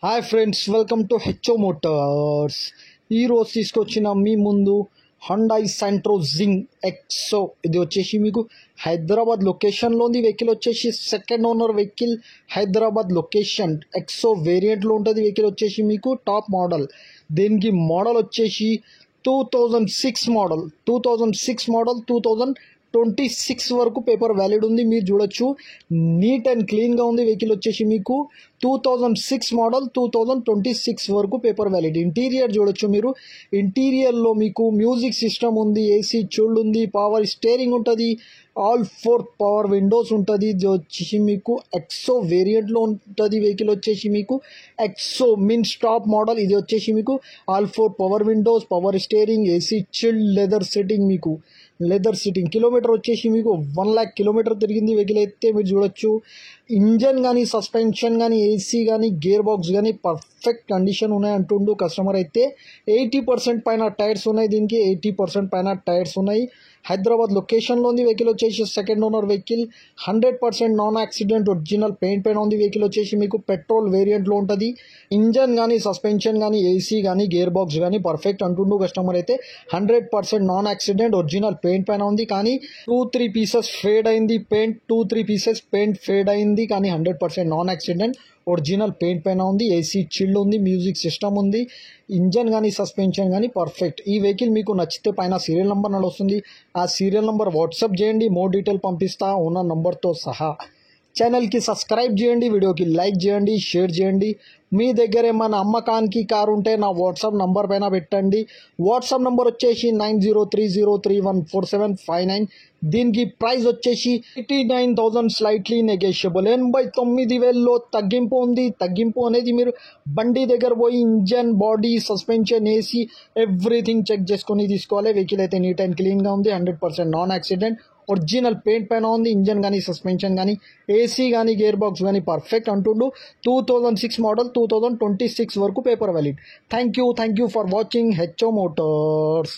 Hi friends, welcome to HO Motors. ఈరోజు తీసుకొచ్చిన మీ ముందు హండాయ్ శాంట్రో జింగ్ ఎక్సో. ఇది వచ్చేసి మీకు హైదరాబాద్ లొకేషన్లో ఉంది. వెహికల్ వచ్చేసి second owner vehicle, Hyderabad location. ఎక్సో వేరియంట్లో ఉంటుంది. వెహికల్ వచ్చేసి మీకు టాప్ మోడల్. దీనికి మోడల్ వచ్చేసి 2006 మోడల్. 2026 వరకు పేపర్ వ్యాలిడ్ ఉంది. మీరు చూడొచ్చు, నీట్ అండ్ క్లీన్గా ఉంది. వెహికల్ వచ్చేసి మీకు 2006 మోడల్, 2026 వరకు పేపర్ వ్యాలిడ్. ఇంటీరియర్ చూడొచ్చు మీరు. ఇంటీరియర్లో మీకు మ్యూజిక్ సిస్టమ్ ఉంది, ఏసీ చిల్డ్ ఉంది, పవర్ స్టీరింగ్ ఉంటుంది, ఆల్ 4 పవర్ విండోస్ ఉంటుంది. ఇది వచ్చేసి మీకు ఎక్సో వేరియంట్లో ఉంటుంది. వెహికల్ వచ్చేసి మీకు ఎక్సో మీన్స్ టాప్ మోడల్. ఇది వచ్చేసి మీకు all 4 power Windows, power steering, AC chilled, leather sitting. మీకు లెదర్ సిట్టింగ్. కిలోమీటర్ వచ్చేసి మీకు 1 lakh కిలోమీటర్ తిరిగింది వెహికల్ అయితే మీరు చూడొచ్చు. ఇంజన్ కానీ, సస్పెన్షన్ కానీ, ఏసీ కానీ, గేర్ బాక్స్ కానీ పర్ఫెక్ట్ కండిషన్ ఉన్నాయి అంటుండు కస్టమర్ అయితే. 80% పైన టైర్స్ ఉన్నాయి. దీనికి 80% పైన టైర్స్ ఉన్నాయి. హైదరాబాద్ లొకేషన్లో ఉంది. వెహికల్ వచ్చేసి second owner vehicle, 100% non accident, original paint పైన ఉంది. వెహికల్ వచ్చేసి మీకు పెట్రోల్ వేరియంట్లో ఉంటుంది. ఇంజన్ కానీ, సస్పెన్షన్ కానీ, ఏసీ కానీ, గేర్ బాక్స్ కానీ పర్ఫెక్ట్ అంటుండు కస్టమర్ అయితే. 100% నాన్ యాక్సిడెంట్, ఒరిజినల్ పెయింట్ పైన ఉంది. కానీ 2-3 పీసెస్ ఫేడ్ అయింది పెయింట్. 2-3 పీసెస్ పెయింట్ ఫేడ్ అయింది. కానీ 100% నాన్ యాక్సిడెంట్, ఒరిజినల్ పెయింట్ పైన ఉంది. ఏసీ చిల్డ్ ఉంది, మ్యూజిక్ సిస్టమ్ ఉంది. ఇంజన్ కానీ, సస్పెన్షన్ కానీ పర్ఫెక్ట్. ఈ వెహికల్ మీకు నచ్చితే పైన సీరియల్ నెంబర్ నడుస్తుంది. ఆ సీరియల్ నెంబర్ వాట్సాప్ చేయండి, మోర్ డీటెయిల్ పంపిస్తా ఓనర్ నెంబర్తో సహా. ఛానల్కి సబ్స్క్రైబ్ చేయండి, వీడియోకి లైక్ చేయండి, షేర్ చేయండి. మీ దగ్గర ఏమైనా అమ్మకానికి కారు ఉంటే నా వాట్సాప్ నంబర్ పైన పెట్టండి. వాట్సాప్ నంబర్ వచ్చేసి 9030314759. దీనికి ప్రైస్ వచ్చేసి 89,000 స్లైట్లీ నెగోషియబుల్. 89,000లో తగ్గింపు ఉంది. తగ్గింపు అనేది మీరు బండి దగ్గర పోయి engine, body, suspension, AC everything check చేసుకొని తీసుకోవాలి. వెహికల్ అయితే నీట్ అండ్ క్లీన్గా ఉంది. 100% నాన్ యాక్సిడెంట్, ఒరిజినల్ పెయింట్ పైన ఉంది. ఇంజన్ కానీ, సస్పెన్షన్ కానీ, ఏసీ కానీ, గేర్ బాక్స్ కానీ పర్ఫెక్ట్ అంటుండు. 2006 మోడల్, 2026 వరకు paper valid. Thank you for watching HO Motors.